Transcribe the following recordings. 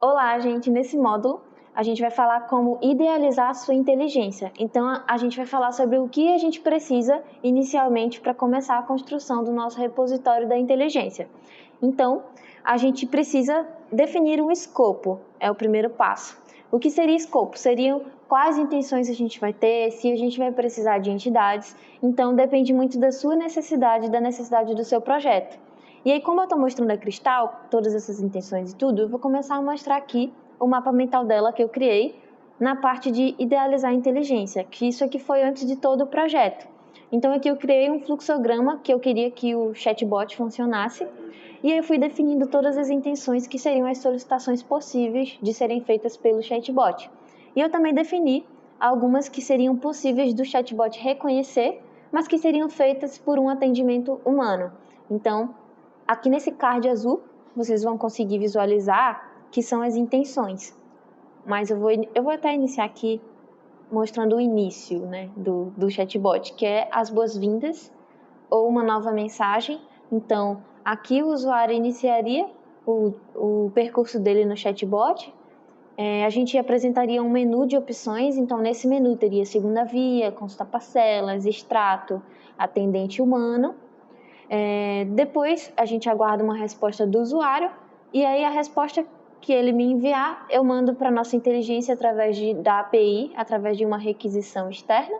Olá, gente! Nesse módulo, a gente vai falar como idealizar a sua inteligência. Então, a gente vai falar sobre o que a gente precisa inicialmente para começar a construção do nosso repositório da inteligência. Então, a gente precisa definir um escopo, é o primeiro passo. O que seria escopo? Seriam quais intenções a gente vai ter, se a gente vai precisar de entidades. Então, depende muito da sua necessidade e da necessidade do seu projeto. E aí, como eu estou mostrando a Cristal, todas essas intenções e tudo, eu vou começar a mostrar aqui o mapa mental dela que eu criei na parte de idealizar a inteligência, que isso aqui foi antes de todo o projeto. Então aqui eu criei um fluxograma que eu queria que o chatbot funcionasse, e aí eu fui definindo todas as intenções que seriam as solicitações possíveis de serem feitas pelo chatbot. E eu também defini algumas que seriam possíveis do chatbot reconhecer, mas que seriam feitas por um atendimento humano. Então, aqui nesse card azul, vocês vão conseguir visualizar que são as intenções. Mas eu vou até iniciar aqui mostrando o início, né, do chatbot, que é as boas-vindas ou uma nova mensagem. Então, aqui o usuário iniciaria o percurso dele no chatbot. A gente apresentaria um menu de opções. Então, nesse menu teria segunda via, consulta parcelas, extrato, atendente humano. Depois a gente aguarda uma resposta do usuário, e aí a resposta que ele me enviar eu mando para a nossa inteligência através da API, através de uma requisição externa,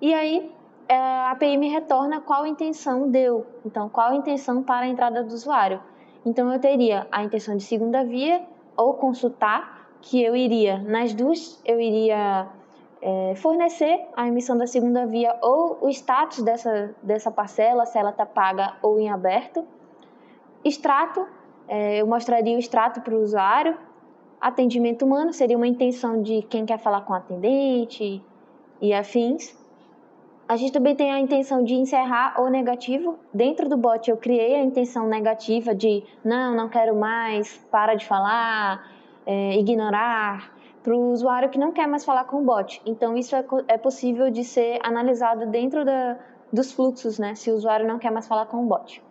e aí a API me retorna qual intenção deu, então qual a intenção para a entrada do usuário. Então eu teria a intenção de segunda via ou consultar, que eu iria, nas duas eu iria fornecer a emissão da segunda via ou o status dessa parcela, se ela está paga ou em aberto. Extrato, eu mostraria o extrato para o usuário. Atendimento humano seria uma intenção de quem quer falar com o atendente e afins. A gente também tem a intenção de encerrar ou negativo. Dentro do bot eu criei a intenção negativa de não quero mais, para de falar, ignorar, para o usuário que não quer mais falar com o bot. Então, isso é possível de ser analisado dentro dos fluxos, né? Se o usuário não quer mais falar com o bot.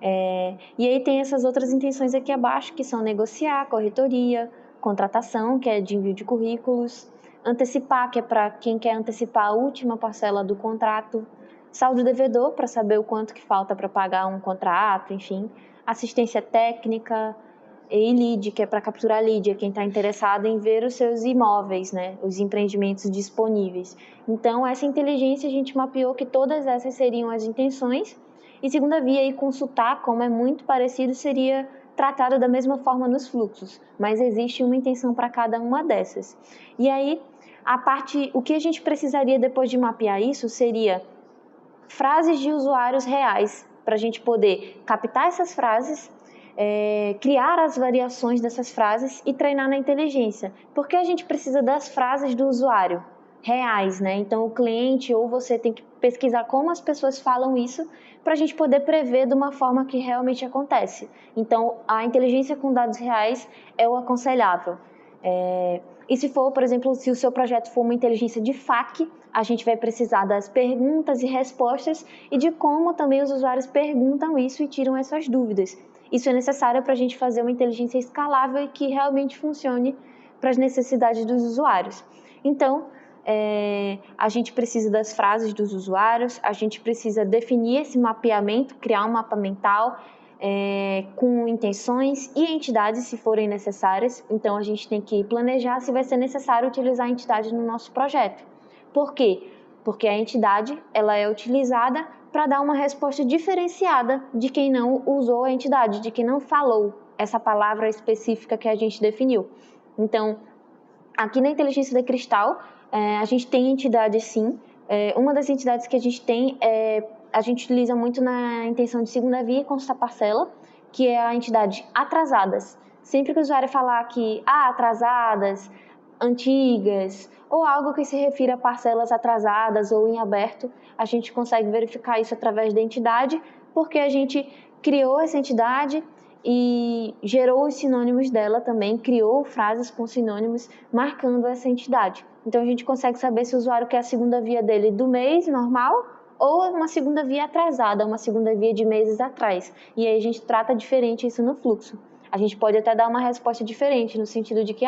E aí tem essas outras intenções aqui abaixo, que são negociar, corretoria, contratação, que é de envio de currículos, antecipar, que é para quem quer antecipar a última parcela do contrato, saldo devedor, para saber o quanto que falta para pagar um contrato, enfim, assistência técnica, e lead, que é para capturar lead, é quem está interessado em ver os seus imóveis, né, os empreendimentos disponíveis. Então, essa inteligência a gente mapeou que todas essas seriam as intenções, e segunda via, aí, consultar, como é muito parecido, seria tratado da mesma forma nos fluxos, mas existe uma intenção para cada uma dessas. E aí, o que a gente precisaria depois de mapear isso seria frases de usuários reais, para a gente poder captar essas frases, criar as variações dessas frases e treinar na inteligência. Porque a gente precisa das frases do usuário reais, né? Então o cliente ou você tem que pesquisar como as pessoas falam isso para a gente poder prever de uma forma que realmente acontece. Então a inteligência com dados reais é o aconselhável. E se for, por exemplo, se o seu projeto for uma inteligência de FAQ, a gente vai precisar das perguntas e respostas e de como também os usuários perguntam isso e tiram essas dúvidas. Isso é necessário para a gente fazer uma inteligência escalável e que realmente funcione para as necessidades dos usuários. Então, a gente precisa das frases dos usuários, a gente precisa definir esse mapeamento, criar um mapa mental com intenções e entidades, se forem necessárias. Então, a gente tem que planejar se vai ser necessário utilizar a entidade no nosso projeto. Por quê? Porque a entidade ela é utilizada para dar uma resposta diferenciada de quem não usou a entidade, de quem não falou essa palavra específica que a gente definiu. Então, aqui na inteligência da Cristal, a gente tem entidades sim. Uma das entidades que a gente tem, a gente utiliza muito na intenção de segunda via e consulta parcela, que é a entidade atrasadas. Sempre que o usuário falar que atrasadas, antigas, ou algo que se refira a parcelas atrasadas ou em aberto, a gente consegue verificar isso através da entidade, porque a gente criou essa entidade e gerou os sinônimos dela também, criou frases com sinônimos marcando essa entidade. Então a gente consegue saber se o usuário quer a segunda via dele do mês normal ou uma segunda via atrasada, uma segunda via de meses atrás. E aí a gente trata diferente isso no fluxo. A gente pode até dar uma resposta diferente, no sentido de que,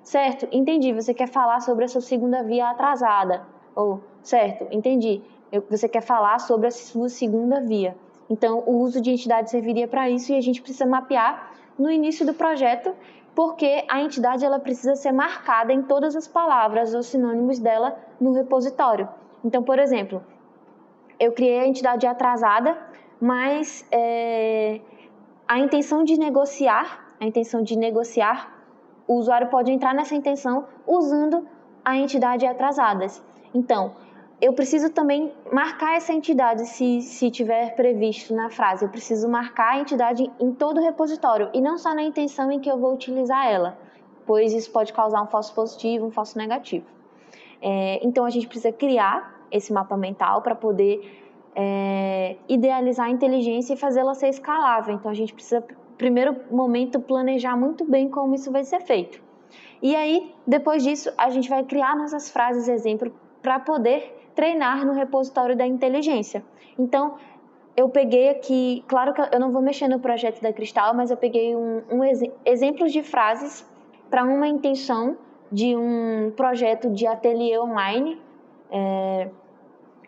certo, entendi, você quer falar sobre a sua segunda via atrasada. Ou, certo, entendi, você quer falar sobre a sua segunda via. Então, o uso de entidade serviria para isso e a gente precisa mapear no início do projeto, porque a entidade ela precisa ser marcada em todas as palavras ou sinônimos dela no repositório. Então, por exemplo, eu criei a entidade atrasada, mas a intenção de negociar, o usuário pode entrar nessa intenção usando a entidade atrasadas. Então, eu preciso também marcar essa entidade se tiver previsto na frase. Eu preciso marcar a entidade em todo o repositório e não só na intenção em que eu vou utilizar ela, pois isso pode causar um falso positivo, um falso negativo. Então, a gente precisa criar esse mapa mental para poder idealizar a inteligência e fazê-la ser escalável. Então, a gente precisa, primeiro momento, planejar muito bem como isso vai ser feito. E aí, depois disso, a gente vai criar nossas frases exemplo para poder treinar no repositório da inteligência. Então, eu peguei aqui, claro que eu não vou mexer no projeto da Cristal, mas eu peguei exemplos de frases para uma intenção de um projeto de ateliê online.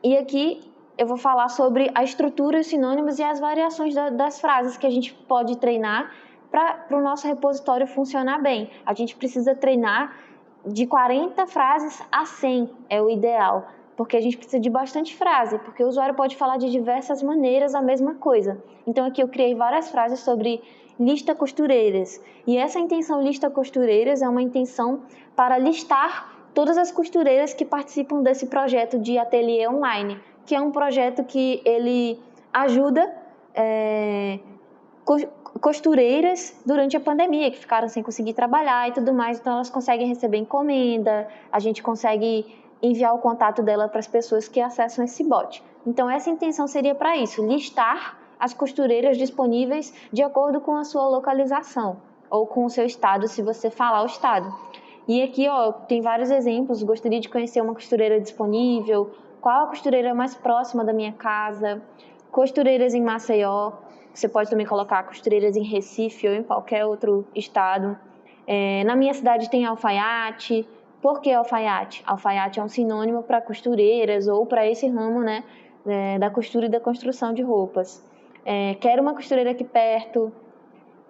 E aqui eu vou falar sobre a estrutura, os sinônimos e as variações das frases que a gente pode treinar para o nosso repositório funcionar bem. A gente precisa treinar de 40 frases a 100, é o ideal, porque a gente precisa de bastante frase, porque o usuário pode falar de diversas maneiras a mesma coisa. Então aqui eu criei várias frases sobre lista costureiras, e essa intenção lista costureiras é uma intenção para listar todas as costureiras que participam desse projeto de ateliê online, que é um projeto que ele ajuda costureiras durante a pandemia, que ficaram sem conseguir trabalhar e tudo mais, então elas conseguem receber encomenda, a gente consegue enviar o contato dela para as pessoas que acessam esse bot. Então essa intenção seria para isso, listar as costureiras disponíveis de acordo com a sua localização, ou com o seu estado, se você falar o estado. E aqui tem vários exemplos, gostaria de conhecer uma costureira disponível, qual a costureira mais próxima da minha casa, costureiras em Maceió, você pode também colocar costureiras em Recife ou em qualquer outro estado. Na minha cidade tem alfaiate. Por que alfaiate? Alfaiate é um sinônimo para costureiras ou para esse ramo, né, da costura e da construção de roupas. Quero uma costureira aqui perto.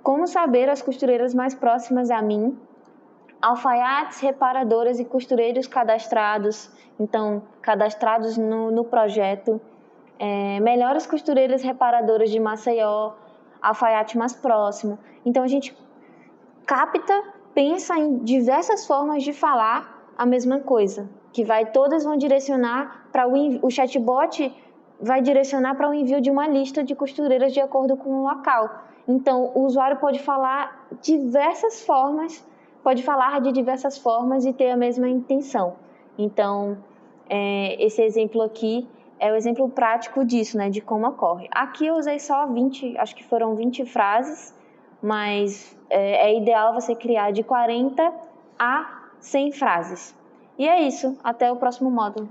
Como saber as costureiras mais próximas a mim? Alfaiates, reparadoras e costureiros cadastrados, então cadastrados no projeto. Melhores costureiras reparadoras de Maceió, alfaiate mais próximo. Então a gente pensa em diversas formas de falar a mesma coisa, que todas vão direcionar para o chatbot vai direcionar para o envio de uma lista de costureiras de acordo com o local. Então o usuário pode falar de diversas formas e ter a mesma intenção. Então esse exemplo aqui é o exemplo prático disso, né, de como ocorre. Aqui eu usei só 20, acho que foram 20 frases, mas é ideal você criar de 40 a 100 frases. E é isso, até o próximo módulo.